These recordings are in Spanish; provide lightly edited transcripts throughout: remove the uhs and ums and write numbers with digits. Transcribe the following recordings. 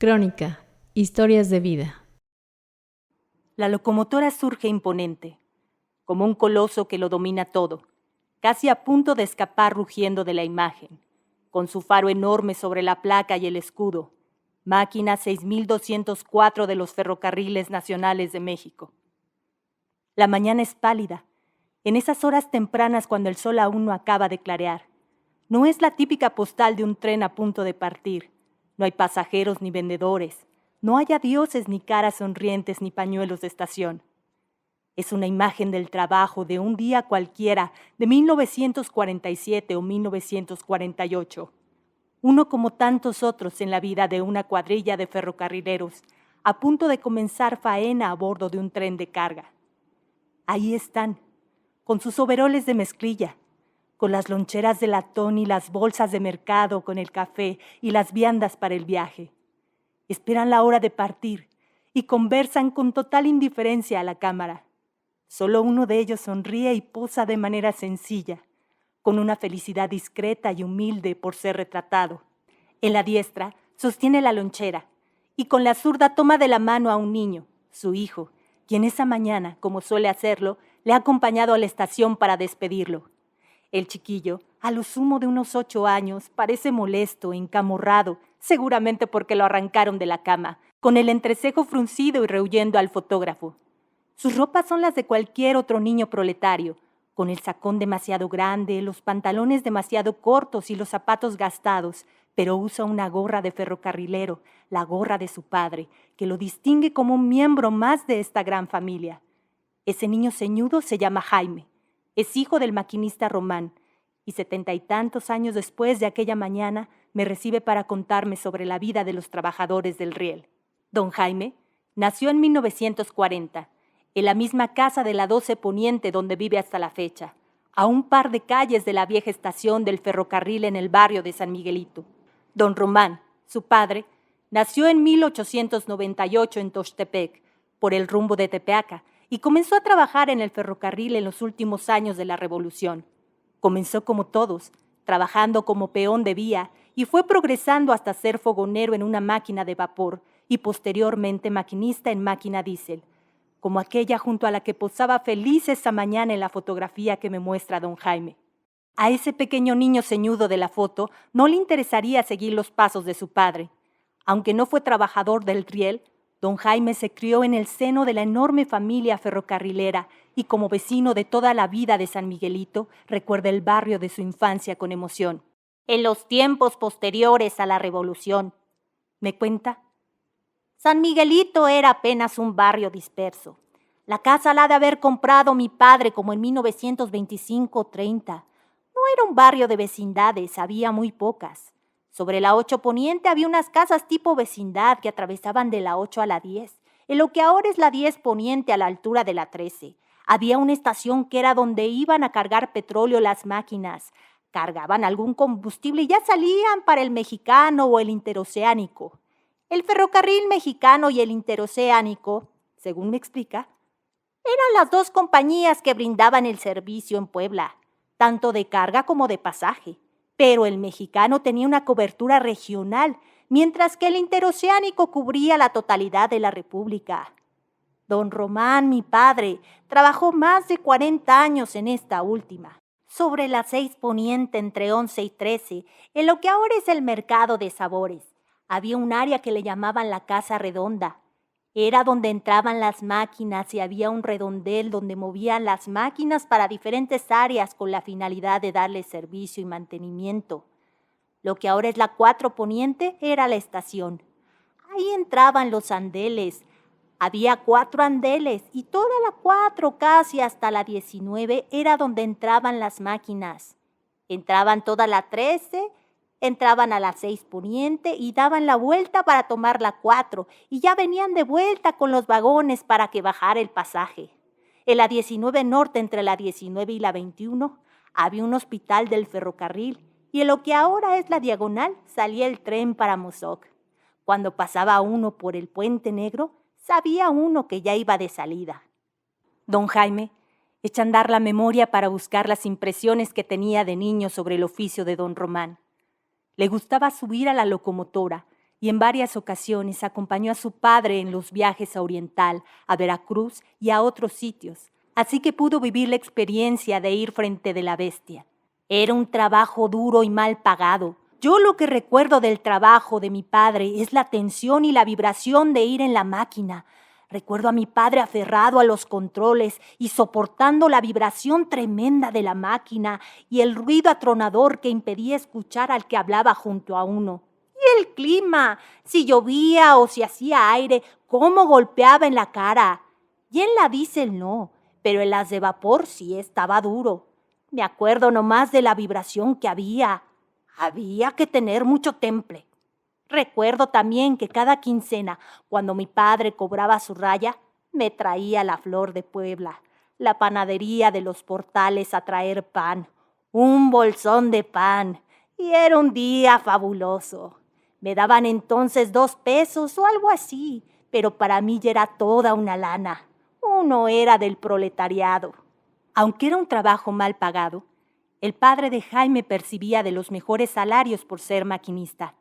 Crónica, historias de vida. La locomotora surge imponente, como un coloso que lo domina todo, casi a punto de escapar rugiendo de la imagen, con su faro enorme sobre la placa y el escudo, máquina 6204 de los Ferrocarriles Nacionales de México. La mañana es pálida, en esas horas tempranas cuando el sol aún no acaba de clarear. No es la típica postal de un tren a punto de partir. No hay pasajeros ni vendedores. No hay adioses ni caras sonrientes ni pañuelos de estación. Es una imagen del trabajo de un día cualquiera de 1947 o 1948. Uno como tantos otros en la vida de una cuadrilla de ferrocarrileros, a punto de comenzar faena a bordo de un tren de carga. Ahí están, con sus overoles de mezclilla, con las loncheras de latón y las bolsas de mercado con el café y las viandas para el viaje. Esperan la hora de partir y conversan con total indiferencia a la cámara. Solo uno de ellos sonríe y posa de manera sencilla, con una felicidad discreta y humilde por ser retratado. En la diestra sostiene la lonchera y con la zurda toma de la mano a un niño, su hijo, quien esa mañana, como suele hacerlo, le ha acompañado a la estación para despedirlo. El chiquillo, a lo sumo de unos 8 años, parece molesto, encamorrado, seguramente porque lo arrancaron de la cama, con el entrecejo fruncido y rehuyendo al fotógrafo. Sus ropas son las de cualquier otro niño proletario, con el sacón demasiado grande, los pantalones demasiado cortos y los zapatos gastados, pero usa una gorra de ferrocarrilero, la gorra de su padre, que lo distingue como un miembro más de esta gran familia. Ese niño ceñudo se llama Jaime. Es hijo del maquinista Román, y 70 y tantos años después de aquella mañana me recibe para contarme sobre la vida de los trabajadores del riel. Don Jaime nació en 1940, en la misma casa de la 12 Poniente donde vive hasta la fecha, a un par de calles de la vieja estación del ferrocarril en el barrio de San Miguelito. Don Román, su padre, nació en 1898 en Tuxtepec, por el rumbo de Tepeaca, y comenzó a trabajar en el ferrocarril en los últimos años de la Revolución. Comenzó como todos, trabajando como peón de vía, y fue progresando hasta ser fogonero en una máquina de vapor y posteriormente maquinista en máquina diésel, como aquella junto a la que posaba feliz esa mañana en la fotografía que me muestra don Jaime. A ese pequeño niño ceñudo de la foto no le interesaría seguir los pasos de su padre. Aunque no fue trabajador del riel, don Jaime se crió en el seno de la enorme familia ferrocarrilera y como vecino de toda la vida de San Miguelito, recuerda el barrio de su infancia con emoción. En los tiempos posteriores a la Revolución, me cuenta, San Miguelito era apenas un barrio disperso. La casa la ha de haber comprado mi padre como en 1925-30. No era un barrio de vecindades, había muy pocas. Sobre la 8 Poniente había unas casas tipo vecindad que atravesaban de la 8 a la 10, en lo que ahora es la 10 Poniente a la altura de la 13. Había una estación que era donde iban a cargar petróleo las máquinas. Cargaban algún combustible y ya salían para el Mexicano o el Interoceánico. El ferrocarril mexicano y el interoceánico, según me explica, eran las dos compañías que brindaban el servicio en Puebla, tanto de carga como de pasaje. Pero el mexicano tenía una cobertura regional, mientras que el interoceánico cubría la totalidad de la República. Don Román, mi padre, trabajó más de 40 años en esta última, sobre la 6 Poniente entre 11 y 13, en lo que ahora es el mercado de sabores. Había un área que le llamaban la Casa Redonda. Era donde entraban las máquinas y había un redondel donde movían las máquinas para diferentes áreas con la finalidad de darle servicio y mantenimiento. Lo que ahora es la 4 Poniente era la estación. Ahí entraban los andeles. Había 4 andeles y toda la 4 casi hasta la 19 era donde entraban las máquinas. Entraban toda la 13, entraban a la 6 Poniente y daban la vuelta para tomar la 4 y ya venían de vuelta con los vagones para que bajara el pasaje. En la 19 Norte, entre la 19 y la 21, había un hospital del ferrocarril y en lo que ahora es la diagonal salía el tren para Mozoc. Cuando pasaba uno por el Puente Negro, sabía uno que ya iba de salida. Don Jaime echa a andar la memoria para buscar las impresiones que tenía de niño sobre el oficio de don Román. Le gustaba subir a la locomotora, y en varias ocasiones acompañó a su padre en los viajes a Oriental, a Veracruz y a otros sitios, así que pudo vivir la experiencia de ir frente de la bestia. Era un trabajo duro y mal pagado. Yo lo que recuerdo del trabajo de mi padre es la tensión y la vibración de ir en la máquina. Recuerdo a mi padre aferrado a los controles y soportando la vibración tremenda de la máquina y el ruido atronador que impedía escuchar al que hablaba junto a uno. Y el clima, si llovía o si hacía aire, cómo golpeaba en la cara. Y en la diésel no, pero en las de vapor sí estaba duro. Me acuerdo nomás de la vibración que había. Había que tener mucho temple. Recuerdo también que cada quincena, cuando mi padre cobraba su raya, me traía la Flor de Puebla, la panadería de los Portales a traer pan, un bolsón de pan, y era un día fabuloso. Me daban entonces 2 pesos o algo así, pero para mí ya era toda una lana. Uno era del proletariado. Aunque era un trabajo mal pagado, el padre de Jaime percibía de los mejores salarios por ser maquinista.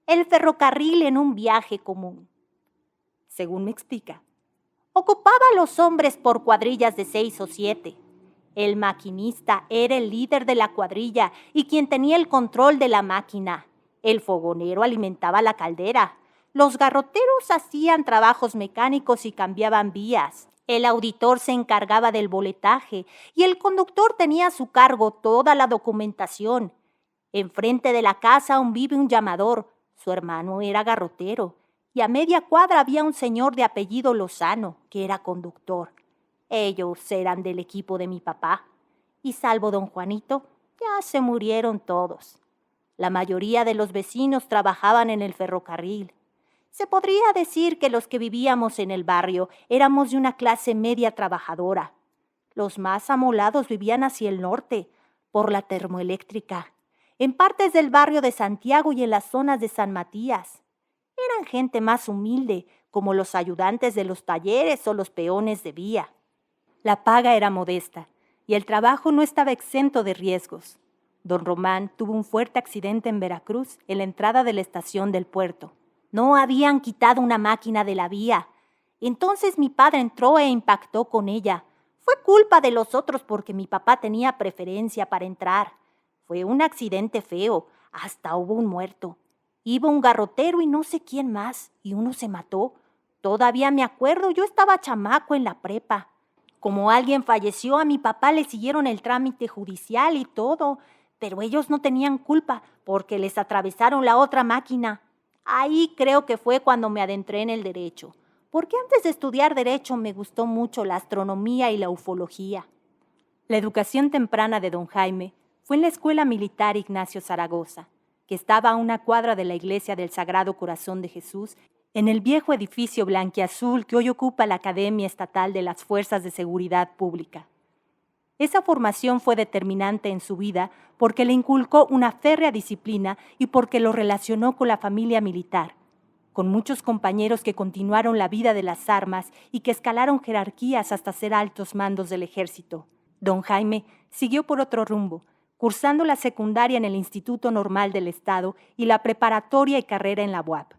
El ferrocarril en un viaje común, según me explica, ocupaba a los hombres por cuadrillas de 6 o 7. El maquinista era el líder de la cuadrilla y quien tenía el control de la máquina. El fogonero alimentaba la caldera. Los garroteros hacían trabajos mecánicos y cambiaban vías. El auditor se encargaba del boletaje y el conductor tenía a su cargo toda la documentación. Enfrente de la casa aún vive un llamador. Su hermano era garrotero y a media cuadra había un señor de apellido Lozano, que era conductor. Ellos eran del equipo de mi papá y salvo don Juanito, ya se murieron todos. La mayoría de los vecinos trabajaban en el ferrocarril. Se podría decir que los que vivíamos en el barrio éramos de una clase media trabajadora. Los más amolados vivían hacia el norte, por la termoeléctrica, en partes del barrio de Santiago y en las zonas de San Matías. Eran gente más humilde, como los ayudantes de los talleres o los peones de vía. La paga era modesta y el trabajo no estaba exento de riesgos. Don Román tuvo un fuerte accidente en Veracruz, en la entrada de la estación del puerto. No habían quitado una máquina de la vía. Entonces mi padre entró e impactó con ella. Fue culpa de los otros porque mi papá tenía preferencia para entrar. Fue un accidente feo, hasta hubo un muerto. Iba un garrotero y no sé quién más, y uno se mató. Todavía me acuerdo, yo estaba chamaco en la prepa. Como alguien falleció, a mi papá le siguieron el trámite judicial y todo, pero ellos no tenían culpa porque les atravesaron la otra máquina. Ahí creo que fue cuando me adentré en el derecho, porque antes de estudiar derecho me gustó mucho la astronomía y la ufología. La educación temprana de don Jaime fue en la Escuela Militar Ignacio Zaragoza, que estaba a una cuadra de la iglesia del Sagrado Corazón de Jesús, en el viejo edificio blanquiazul que hoy ocupa la Academia Estatal de las Fuerzas de Seguridad Pública. Esa formación fue determinante en su vida porque le inculcó una férrea disciplina y porque lo relacionó con la familia militar, con muchos compañeros que continuaron la vida de las armas y que escalaron jerarquías hasta ser altos mandos del ejército. Don Jaime siguió por otro rumbo, cursando la secundaria en el Instituto Normal del Estado y la preparatoria y carrera en la UAP.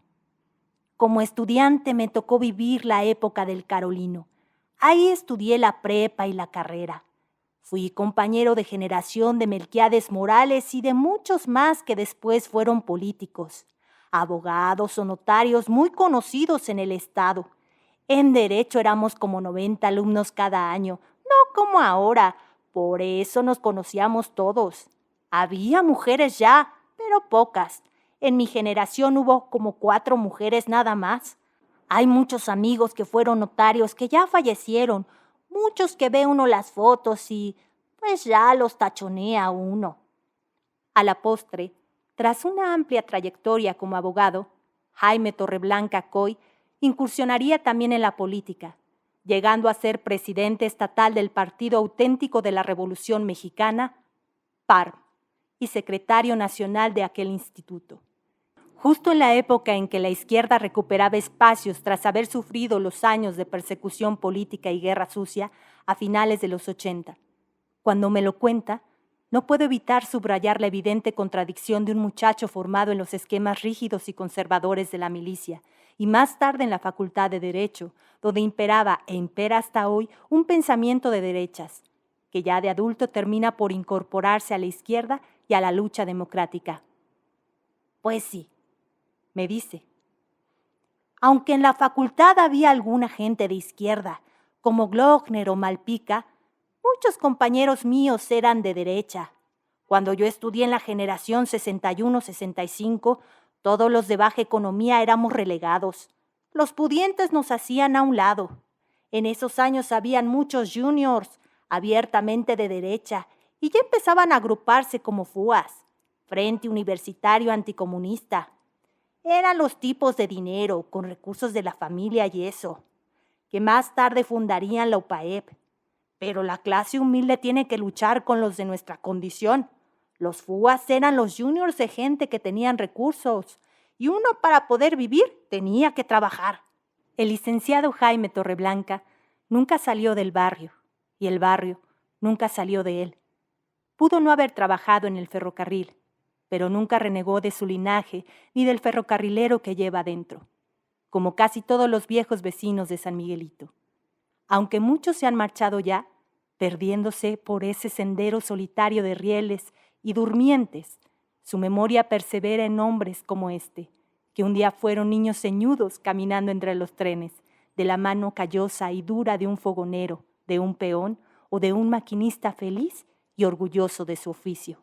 Como estudiante me tocó vivir la época del Carolino. Ahí estudié la prepa y la carrera. Fui compañero de generación de Melquiades Morales y de muchos más que después fueron políticos, abogados o notarios muy conocidos en el Estado. En Derecho éramos como 90 alumnos cada año, no como ahora. Por eso nos conocíamos todos. Había mujeres ya, pero pocas. En mi generación hubo como 4 mujeres nada más. Hay muchos amigos que fueron notarios que ya fallecieron, muchos que ve uno las fotos y pues ya los tachonea uno. A la postre, tras una amplia trayectoria como abogado, Jaime Torreblanca Coy incursionaría también en la política, llegando a ser presidente estatal del Partido Auténtico de la Revolución Mexicana, PARM, y secretario nacional de aquel instituto. Justo en la época en que la izquierda recuperaba espacios tras haber sufrido los años de persecución política y guerra sucia a finales de los 80. Cuando me lo cuenta, no puedo evitar subrayar la evidente contradicción de un muchacho formado en los esquemas rígidos y conservadores de la milicia, y más tarde en la Facultad de Derecho, donde imperaba e impera hasta hoy un pensamiento de derechas, que ya de adulto termina por incorporarse a la izquierda y a la lucha democrática. Pues sí, me dice. Aunque en la facultad había alguna gente de izquierda, como Glockner o Malpica, muchos compañeros míos eran de derecha. Cuando yo estudié en la generación 61-65, todos los de baja economía éramos relegados. Los pudientes nos hacían a un lado. En esos años habían muchos juniors, abiertamente de derecha, y ya empezaban a agruparse como FUAS, Frente Universitario Anticomunista. Eran los tipos de dinero, con recursos de la familia y eso, que más tarde fundarían la UPAEP. Pero la clase humilde tiene que luchar con los de nuestra condición. Los FUAS eran los juniors de gente que tenían recursos, y uno para poder vivir tenía que trabajar. El licenciado Jaime Torreblanca nunca salió del barrio, y el barrio nunca salió de él. Pudo no haber trabajado en el ferrocarril, pero nunca renegó de su linaje ni del ferrocarrilero que lleva adentro, como casi todos los viejos vecinos de San Miguelito. Aunque muchos se han marchado ya, perdiéndose por ese sendero solitario de rieles y durmientes, su memoria persevera en hombres como este, que un día fueron niños ceñudos caminando entre los trenes, de la mano callosa y dura de un fogonero, de un peón o de un maquinista feliz y orgulloso de su oficio.